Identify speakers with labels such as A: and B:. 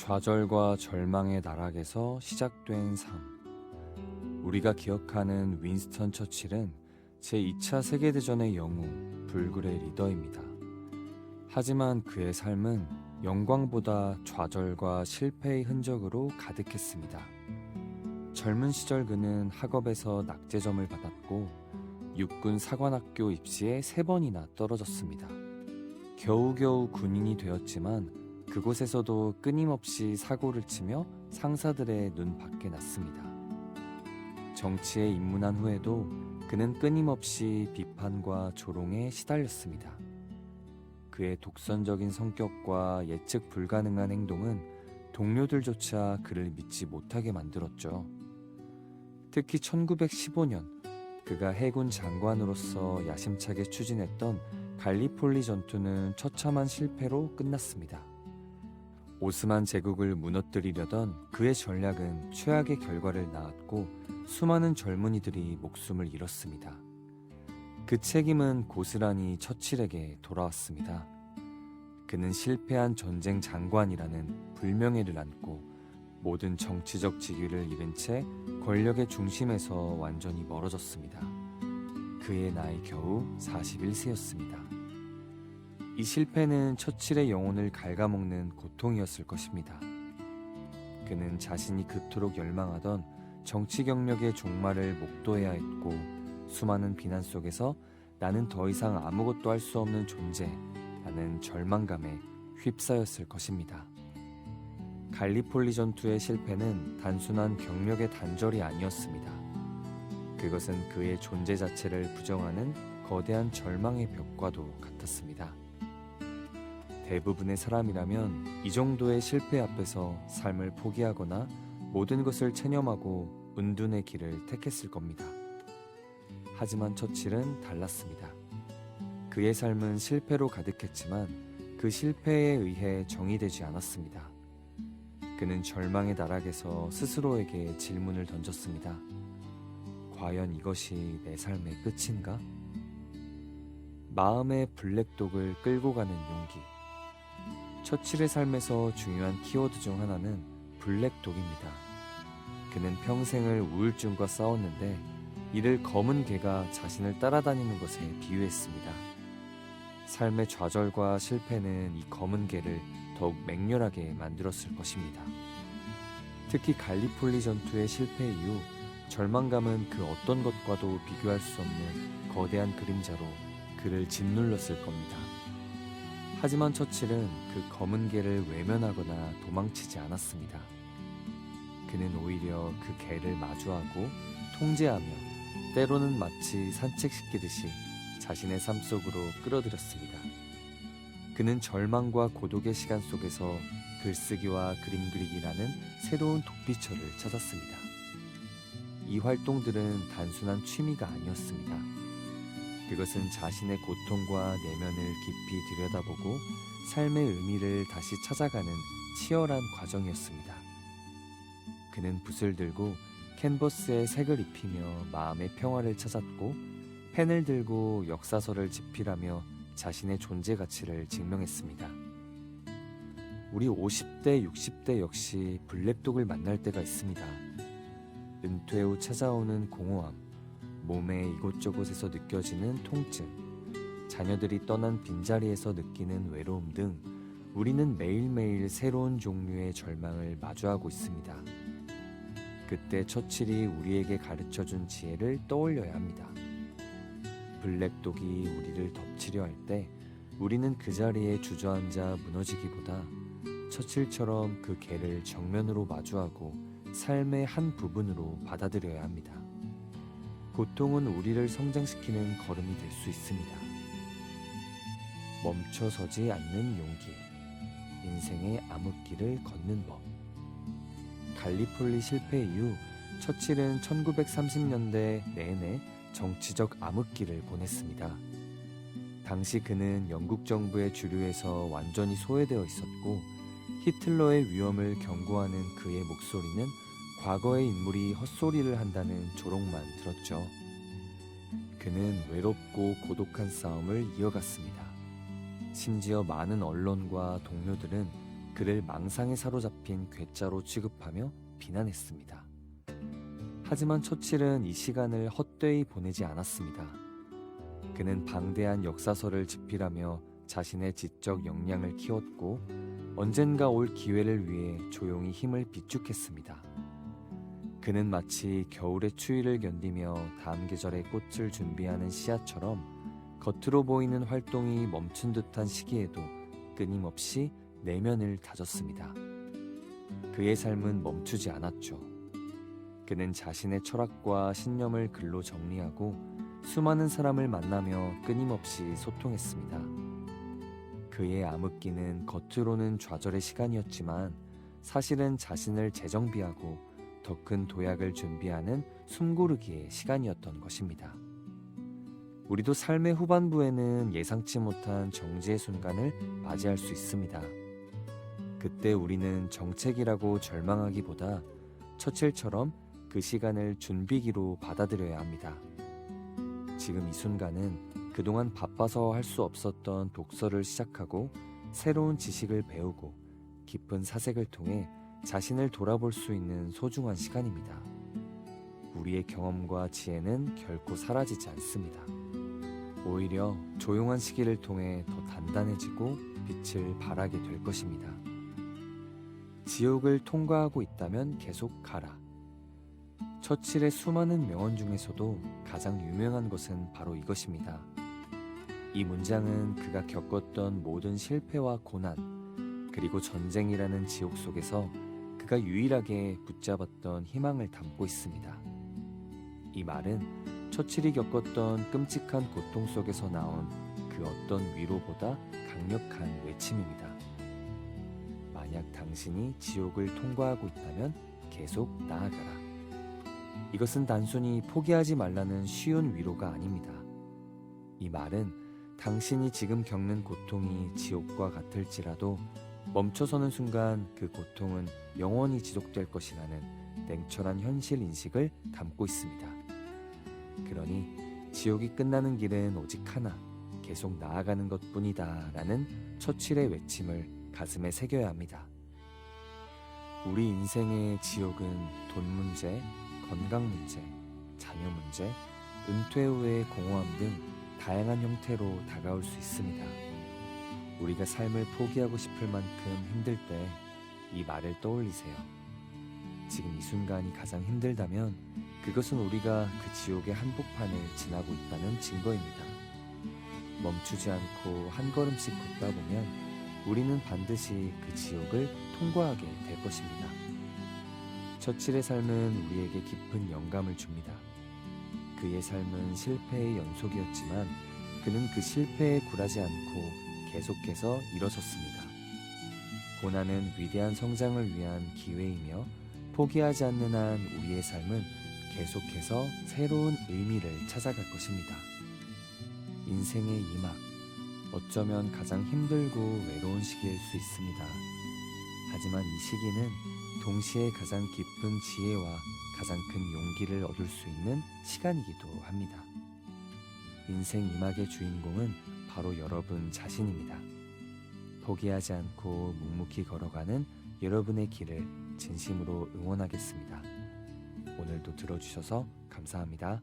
A: 좌절과 절망의 나락에서 시작된 삶. 우리가 기억하는 윈스턴 처칠은 제2차 세계대전의 영웅, 불굴의 리더입니다. 하지만 그의 삶은 영광보다 좌절과 실패의 흔적으로 가득했습니다. 젊은 시절 그는 학업에서 낙제점을 받았고 육군 사관학교 입시에 3번이나 떨어졌습니다. 겨우겨우 군인이 되었지만 그곳에서도 끊임없이 사고를 치며 상사들의 눈 밖에 났습니다. 정치에 입문한 후에도 그는 끊임없이 비판과 조롱에 시달렸습니다. 그의 독선적인 성격과 예측 불가능한 행동은 동료들조차 그를 믿지 못하게 만들었죠. 특히 1915년 그가 해군 장관으로서 야심차게 추진했던 갈리폴리 전투는 처참한 실패로 끝났습니다. 오스만 제국을 무너뜨리려던 그의 전략은 최악의 결과를 낳았고 수많은 젊은이들이 목숨을 잃었습니다. 그 책임은 고스란히 처칠에게 돌아왔습니다. 그는 실패한 전쟁 장관이라는 불명예를 안고 모든 정치적 직위를 잃은 채 권력의 중심에서 완전히 멀어졌습니다. 그의 나이 겨우 41세였습니다. 이 실패는 처칠의 영혼을 갉아먹는 고통이었을 것입니다. 그는 자신이 그토록 열망하던 정치 경력의 종말을 목도해야 했고 수많은 비난 속에서 나는 더 이상 아무것도 할 수 없는 존재라는 절망감에 휩싸였을 것입니다. 갈리폴리 전투의 실패는 단순한 경력의 단절이 아니었습니다. 그것은 그의 존재 자체를 부정하는 거대한 절망의 벽과도 같았습니다. 대부분의 사람이라면 이 정도의 실패 앞에서 삶을 포기하거나 모든 것을 체념하고 은둔의 길을 택했을 겁니다. 하지만 처칠은 달랐습니다. 그의 삶은 실패로 가득했지만 그 실패에 의해 정의되지 않았습니다. 그는 절망의 나락에서 스스로에게 질문을 던졌습니다. 과연 이것이 내 삶의 끝인가? 마음의 블랙독을 끌고 가는 용기. 처칠의 삶에서 중요한 키워드 중 하나는 블랙독입니다. 그는 평생을 우울증과 싸웠는데 이를 검은 개가 자신을 따라다니는 것에 비유했습니다. 삶의 좌절과 실패는 이 검은 개를 더욱 맹렬하게 만들었을 것입니다. 특히 갈리폴리 전투의 실패 이후 절망감은 그 어떤 것과도 비교할 수 없는 거대한 그림자로 그를 짓눌렀을 겁니다. 하지만 처칠은 그 검은 개를 외면하거나 도망치지 않았습니다. 그는 오히려 그 개를 마주하고 통제하며 때로는 마치 산책시키듯이 자신의 삶 속으로 끌어들였습니다. 그는 절망과 고독의 시간 속에서 글쓰기와 그림 그리기라는 새로운 도피처를 찾았습니다. 이 활동들은 단순한 취미가 아니었습니다. 그것은 자신의 고통과 내면을 깊이 들여다보고 삶의 의미를 다시 찾아가는 치열한 과정이었습니다. 그는 붓을 들고 캔버스에 색을 입히며 마음의 평화를 찾았고 펜을 들고 역사서를 집필하며 자신의 존재 가치를 증명했습니다. 우리 50대, 60대 역시 블랙독을 만날 때가 있습니다. 은퇴 후 찾아오는 공허함, 몸의 이곳저곳에서 느껴지는 통증, 자녀들이 떠난 빈자리에서 느끼는 외로움 등 우리는 매일매일 새로운 종류의 절망을 마주하고 있습니다. 그때 처칠이 우리에게 가르쳐준 지혜를 떠올려야 합니다. 블랙독이 우리를 덮치려 할 때 우리는 그 자리에 주저앉아 무너지기보다 처칠처럼 그 개를 정면으로 마주하고 삶의 한 부분으로 받아들여야 합니다. 고통은 우리를 성장시키는 걸음이 될 수 있습니다. 멈춰서지 않는 용기, 인생의 암흑길을 걷는 법. 갈리폴리 실패 이후 처칠은 1930년대 내내 정치적 암흑기를 보냈습니다. 당시 그는 영국 정부의 주류에서 완전히 소외되어 있었고 히틀러의 위험을 경고하는 그의 목소리는 과거의 인물이 헛소리를 한다는 조롱만 들었죠. 그는 외롭고 고독한 싸움을 이어갔습니다. 심지어 많은 언론과 동료들은 그를 망상에 사로잡힌 괴짜로 취급하며 비난했습니다. 하지만 처칠은 이 시간을 헛되이 보내지 않았습니다. 그는 방대한 역사서를 집필하며 자신의 지적 역량을 키웠고 언젠가 올 기회를 위해 조용히 힘을 비축했습니다. 그는 마치 겨울의 추위를 견디며 다음 계절의 꽃을 준비하는 씨앗처럼 겉으로 보이는 활동이 멈춘 듯한 시기에도 끊임없이 내면을 다졌습니다. 그의 삶은 멈추지 않았죠. 그는 자신의 철학과 신념을 글로 정리하고 수많은 사람을 만나며 끊임없이 소통했습니다. 그의 암흑기는 겉으로는 좌절의 시간이었지만 사실은 자신을 재정비하고 더 큰 도약을 준비하는 숨고르기의 시간이었던 것입니다. 우리도 삶의 후반부에는 예상치 못한 정지의 순간을 맞이할 수 있습니다. 그때 우리는 정책이라고 절망하기보다 처칠처럼 그 시간을 준비기로 받아들여야 합니다. 지금 이 순간은 그동안 바빠서 할 수 없었던 독서를 시작하고 새로운 지식을 배우고 깊은 사색을 통해 자신을 돌아볼 수 있는 소중한 시간입니다. 우리의 경험과 지혜는 결코 사라지지 않습니다. 오히려 조용한 시기를 통해 더 단단해지고 빛을 발하게 될 것입니다. 지옥을 통과하고 있다면 계속 가라. 처칠의 수많은 명언 중에서도 가장 유명한 것은 바로 이것입니다. 이 문장은 그가 겪었던 모든 실패와 고난, 그리고 전쟁이라는 지옥 속에서 그가 유일하게 붙잡았던 희망을 담고 있습니다. 이 말은 처칠이 겪었던 끔찍한 고통 속에서 나온 그 어떤 위로보다 강력한 외침입니다. 만약 당신이 지옥을 통과하고 있다면 계속 나아가라. 이것은 단순히 포기하지 말라는 쉬운 위로가 아닙니다. 이 말은 당신이 지금 겪는 고통이 지옥과 같을지라도 멈춰서는 순간 그 고통은 영원히 지속될 것이라는 냉철한 현실 인식을 담고 있습니다. 그러니 지옥이 끝나는 길은 오직 하나, 계속 나아가는 것뿐이다 라는 처칠의 외침을 가슴에 새겨야 합니다. 우리 인생의 지옥은 돈 문제, 건강 문제, 자녀 문제, 은퇴 후의 공허함 등 다양한 형태로 다가올 수 있습니다. 우리가 삶을 포기하고 싶을 만큼 힘들 때 이 말을 떠올리세요. 지금 이 순간이 가장 힘들다면 그것은 우리가 그 지옥의 한복판을 지나고 있다는 증거입니다. 멈추지 않고 한 걸음씩 걷다 보면 우리는 반드시 그 지옥을 통과하게 될 것입니다. 처칠의 삶은 우리에게 깊은 영감을 줍니다. 그의 삶은 실패의 연속이었지만 그는 그 실패에 굴하지 않고 계속해서 일어섰습니다. 고난은 위대한 성장을 위한 기회이며 포기하지 않는 한 우리의 삶은 계속해서 새로운 의미를 찾아갈 것입니다. 인생의 이막, 어쩌면 가장 힘들고 외로운 시기일 수 있습니다. 하지만 이 시기는 동시에 가장 깊은 지혜와 가장 큰 용기를 얻을 수 있는 시간이기도 합니다. 인생 이막의 주인공은 바로 여러분 자신입니다. 포기하지 않고 묵묵히 걸어가는 여러분의 길을 진심으로 응원하겠습니다. 오늘도 들어주셔서 감사합니다.